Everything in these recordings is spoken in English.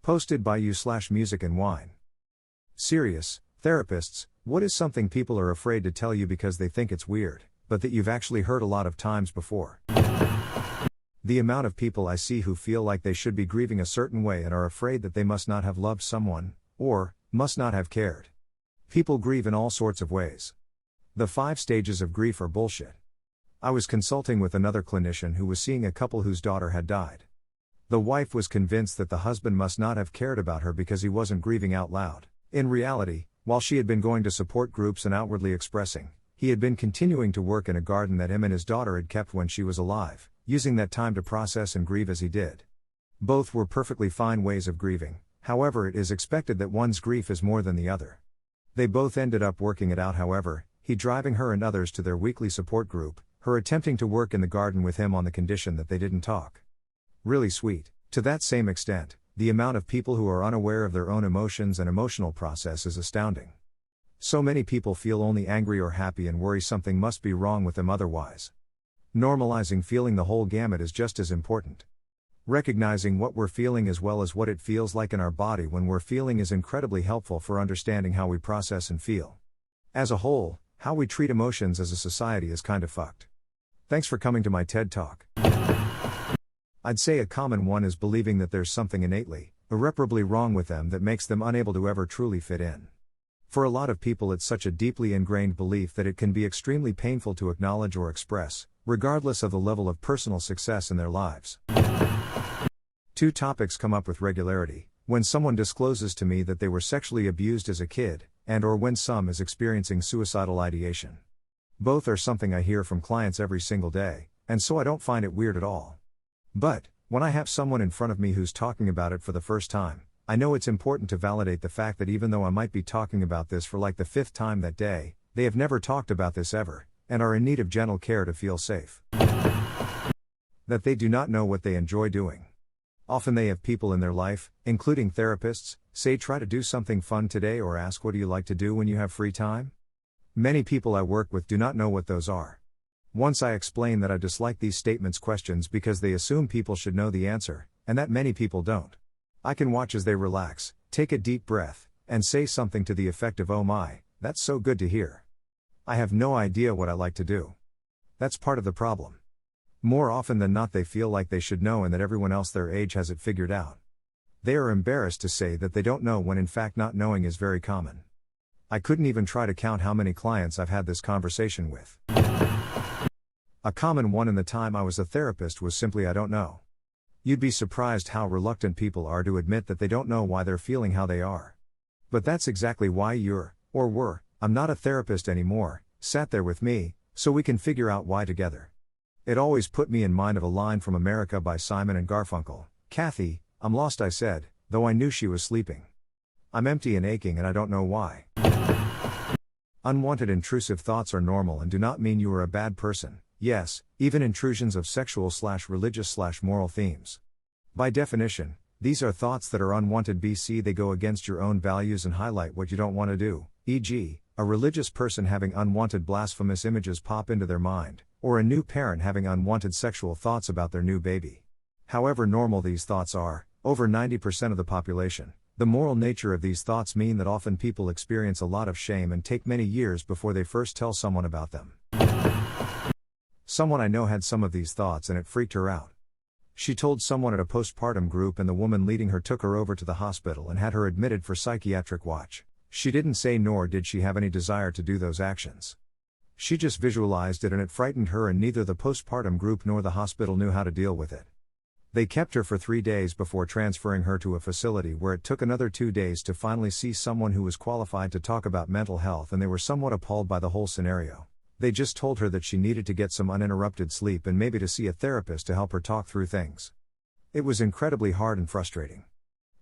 Posted by you/music and wine. Serious, therapists, what is something people are afraid to tell you because they think it's weird, but that you've actually heard a lot of times before? The amount of people I see who feel like they should be grieving a certain way and are afraid that they must not have loved someone, or must not have cared. People grieve in all sorts of ways. The 5 stages of grief are bullshit. I was consulting with another clinician who was seeing a couple whose daughter had died. The wife was convinced that the husband must not have cared about her because he wasn't grieving out loud. In reality, while she had been going to support groups and outwardly expressing, he had been continuing to work in a garden that him and his daughter had kept when she was alive, using that time to process and grieve as he did. Both were perfectly fine ways of grieving, however, it is expected that one's grief is more than the other. They both ended up working it out, however, he driving her and others to their weekly support group, her attempting to work in the garden with him on the condition that they didn't talk. Really sweet. To that same extent, the amount of people who are unaware of their own emotions and emotional process is astounding. So many people feel only angry or happy and worry something must be wrong with them otherwise. Normalizing feeling the whole gamut is just as important. Recognizing what we're feeling as well as what it feels like in our body when we're feeling is incredibly helpful for understanding how we process and feel. As a whole, how we treat emotions as a society is kind of fucked. Thanks for coming to my TED Talk. I'd say a common one is believing that there's something innately, irreparably wrong with them that makes them unable to ever truly fit in. For a lot of people, it's such a deeply ingrained belief that it can be extremely painful to acknowledge or express, regardless of the level of personal success in their lives. 2 topics come up with regularity: when someone discloses to me that they were sexually abused as a kid, and/or when some is experiencing suicidal ideation. Both are something I hear from clients every single day, and so I don't find it weird at all. But, when I have someone in front of me who's talking about it for the first time, I know it's important to validate the fact that even though I might be talking about this for like the 5th time that day, they have never talked about this ever, and are in need of gentle care to feel safe. That they do not know what they enjoy doing. Often they have people in their life, including therapists, say try to do something fun today or ask what do you like to do when you have free time? Many people I work with do not know what those are. Once I explain that I dislike these statements questions because they assume people should know the answer, and that many people don't. I can watch as they relax, take a deep breath, and say something to the effect of "Oh my, that's so good to hear. I have no idea what I like to do." That's part of the problem. More often than not they feel like they should know and that everyone else their age has it figured out. They are embarrassed to say that they don't know when in fact not knowing is very common. I couldn't even try to count how many clients I've had this conversation with. A common one in the time I was a therapist was simply "I don't know." You'd be surprised how reluctant people are to admit that they don't know why they're feeling how they are. But that's exactly why you're, or were, I'm not a therapist anymore, sat there with me, so we can figure out why together. It always put me in mind of a line from America by Simon and Garfunkel. "Kathy, I'm lost," I said, though I knew she was sleeping. "I'm empty and aching and I don't know why." Unwanted intrusive thoughts are normal and do not mean you are a bad person. Yes, even intrusions of sexual/religious/moral themes. By definition, these are thoughts that are unwanted bc they go against your own values and highlight what you don't want to do, e.g., a religious person having unwanted blasphemous images pop into their mind, or a new parent having unwanted sexual thoughts about their new baby. However normal these thoughts are, over 90% of the population, the moral nature of these thoughts mean that often people experience a lot of shame and take many years before they first tell someone about them. Someone I know had some of these thoughts and it freaked her out. She told someone at a postpartum group and the woman leading her took her over to the hospital and had her admitted for psychiatric watch. She didn't say nor did she have any desire to do those actions. She just visualized it and it frightened her and neither the postpartum group nor the hospital knew how to deal with it. They kept her for 3 days before transferring her to a facility where it took another 2 days to finally see someone who was qualified to talk about mental health and they were somewhat appalled by the whole scenario. They just told her that she needed to get some uninterrupted sleep and maybe to see a therapist to help her talk through things. It was incredibly hard and frustrating.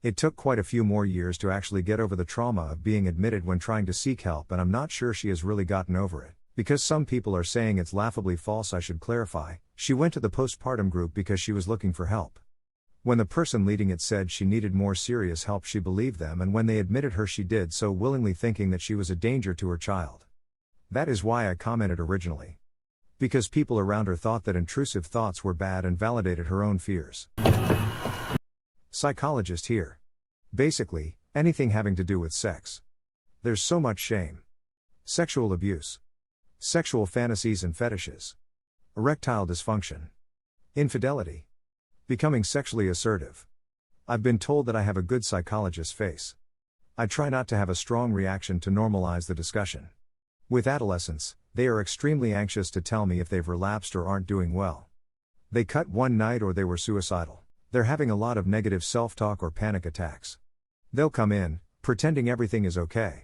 It took quite a few more years to actually get over the trauma of being admitted when trying to seek help and I'm not sure she has really gotten over it. Because some people are saying it's laughably false, I should clarify, she went to the postpartum group because she was looking for help. When the person leading it said she needed more serious help she believed them and when they admitted her she did so willingly thinking that she was a danger to her child. That is why I commented originally. Because people around her thought that intrusive thoughts were bad and validated her own fears. Psychologist here. Basically, anything having to do with sex. There's so much shame. Sexual abuse. Sexual fantasies and fetishes. Erectile dysfunction. Infidelity. Becoming sexually assertive. I've been told that I have a good psychologist's face. I try not to have a strong reaction to normalize the discussion. With adolescents, they are extremely anxious to tell me if they've relapsed or aren't doing well. They cut one night or they were suicidal. They're having a lot of negative self-talk or panic attacks. They'll come in, pretending everything is okay.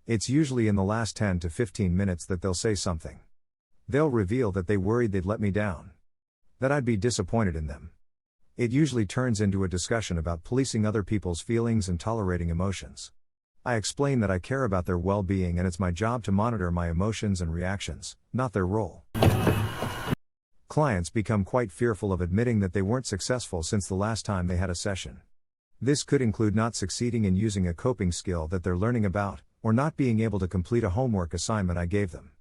It's usually in the last 10 to 15 minutes that they'll say something. They'll reveal that they worried they'd let me down. That I'd be disappointed in them. It usually turns into a discussion about policing other people's feelings and tolerating emotions. I explain that I care about their well-being and it's my job to monitor my emotions and reactions, not their role. Clients become quite fearful of admitting that they weren't successful since the last time they had a session. This could include not succeeding in using a coping skill that they're learning about, or not being able to complete a homework assignment I gave them.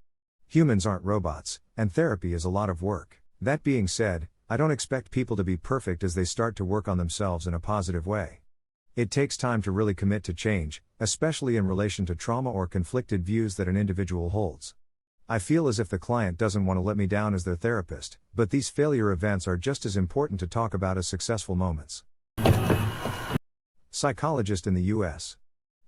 Humans aren't robots, and therapy is a lot of work. That being said, I don't expect people to be perfect as they start to work on themselves in a positive way. It takes time to really commit to change, especially in relation to trauma or conflicted views that an individual holds. I feel as if the client doesn't want to let me down as their therapist, but these failure events are just as important to talk about as successful moments. Psychologist in the U.S.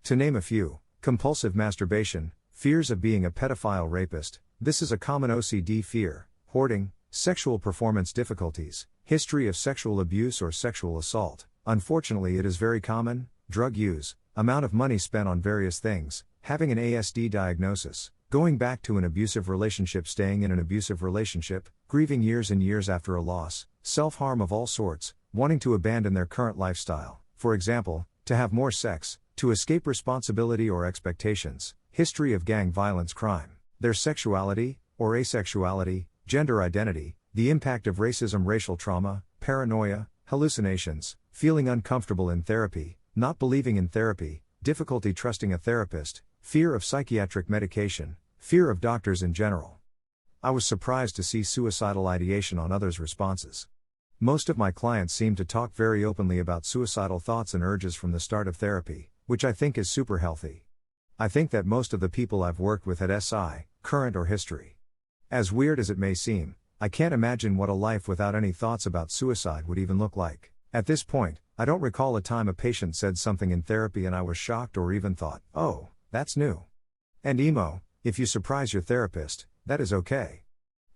To name a few: compulsive masturbation, fears of being a pedophile rapist, this is a common OCD fear, hoarding, sexual performance difficulties, history of sexual abuse or sexual assault, unfortunately it is very common, drug use, amount of money spent on various things, having an ASD diagnosis, going back to an abusive relationship, staying in an abusive relationship, grieving years and years after a loss, self-harm of all sorts, wanting to abandon their current lifestyle, for example, to have more sex, to escape responsibility or expectations, history of gang violence, crime, their sexuality, or asexuality, gender identity, the impact of racism, racial trauma, paranoia, hallucinations, feeling uncomfortable in therapy, not believing in therapy, difficulty trusting a therapist, fear of psychiatric medication, fear of doctors in general. I was surprised to see suicidal ideation on others' responses. Most of my clients seem to talk very openly about suicidal thoughts and urges from the start of therapy, which I think is super healthy. I think that most of the people I've worked with had SI, current or history. As weird as it may seem, I can't imagine what a life without any thoughts about suicide would even look like. At this point, I don't recall a time a patient said something in therapy and I was shocked or even thought, oh, that's new. And emo, if you surprise your therapist, that is okay.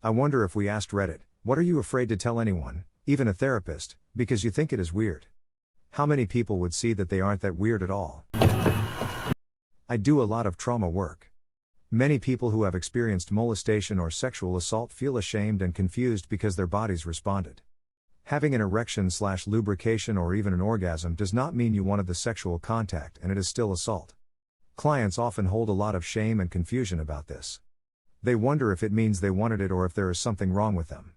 I wonder if we asked Reddit, what are you afraid to tell anyone, even a therapist, because you think it is weird? How many people would see that they aren't that weird at all? I do a lot of trauma work. Many people who have experienced molestation or sexual assault feel ashamed and confused because their bodies responded. Having an erection/lubrication or even an orgasm does not mean you wanted the sexual contact, and it is still assault. Clients often hold a lot of shame and confusion about this. They wonder if it means they wanted it or if there is something wrong with them.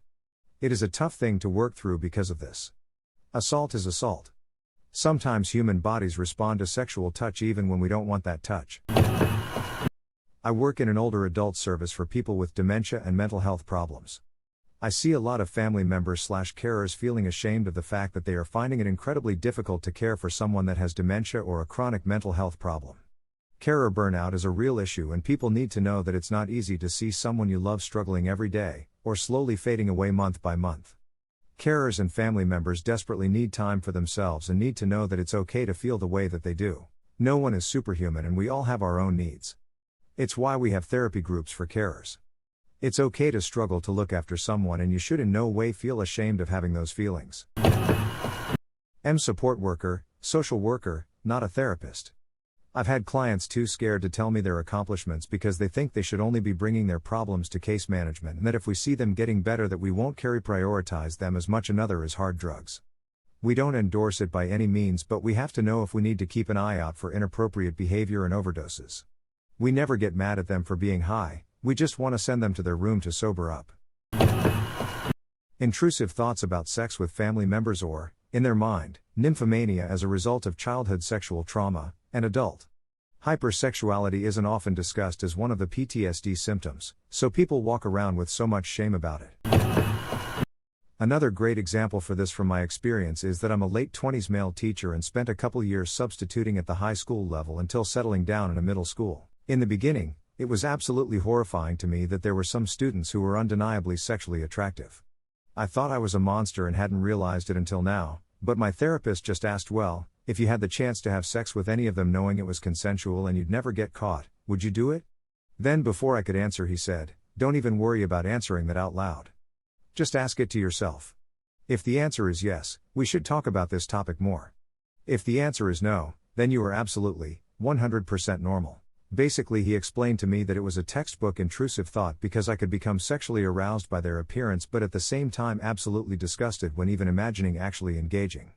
It is a tough thing to work through because of this. Assault is assault. Sometimes human bodies respond to sexual touch even when we don't want that touch. I work in an older adult service for people with dementia and mental health problems. I see a lot of family members/carers feeling ashamed of the fact that they are finding it incredibly difficult to care for someone that has dementia or a chronic mental health problem. Carer burnout is a real issue, and people need to know that it's not easy to see someone you love struggling every day, or slowly fading away month by month. Carers and family members desperately need time for themselves and need to know that it's okay to feel the way that they do. No one is superhuman and we all have our own needs. It's why we have therapy groups for carers. It's okay to struggle to look after someone, and you should in no way feel ashamed of having those feelings. Support worker, social worker, not a therapist. I've had clients too scared to tell me their accomplishments because they think they should only be bringing their problems to case management, and that if we see them getting better that we won't prioritize them as much. Another is hard drugs. We don't endorse it by any means, but we have to know if we need to keep an eye out for inappropriate behavior and overdoses. We never get mad at them for being high, we just want to send them to their room to sober up. Intrusive thoughts about sex with family members or, in their mind, nymphomania as a result of childhood sexual trauma, and adult hypersexuality isn't often discussed as one of the PTSD symptoms, so people walk around with so much shame about it. Another great example for this from my experience is that I'm a late 20s male teacher and spent a couple years substituting at the high school level until settling down in a middle school. In the beginning, it was absolutely horrifying to me that there were some students who were undeniably sexually attractive. I thought I was a monster and hadn't realized it until now, but my therapist just asked, well, if you had the chance to have sex with any of them knowing it was consensual and you'd never get caught, would you do it? Then before I could answer he said, don't even worry about answering that out loud. Just ask it to yourself. If the answer is yes, we should talk about this topic more. If the answer is no, then you are absolutely, 100% normal. Basically he explained to me that it was a textbook intrusive thought because I could become sexually aroused by their appearance but at the same time absolutely disgusted when even imagining actually engaging.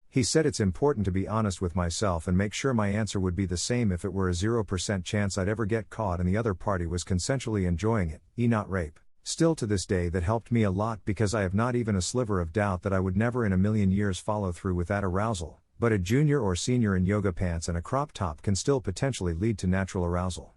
He said it's important to be honest with myself and make sure my answer would be the same if it were a 0% chance I'd ever get caught and the other party was consensually enjoying it, not rape. Still to this day that helped me a lot because I have not even a sliver of doubt that I would never in a million years follow through with that arousal. But a junior or senior in yoga pants and a crop top can still potentially lead to natural arousal.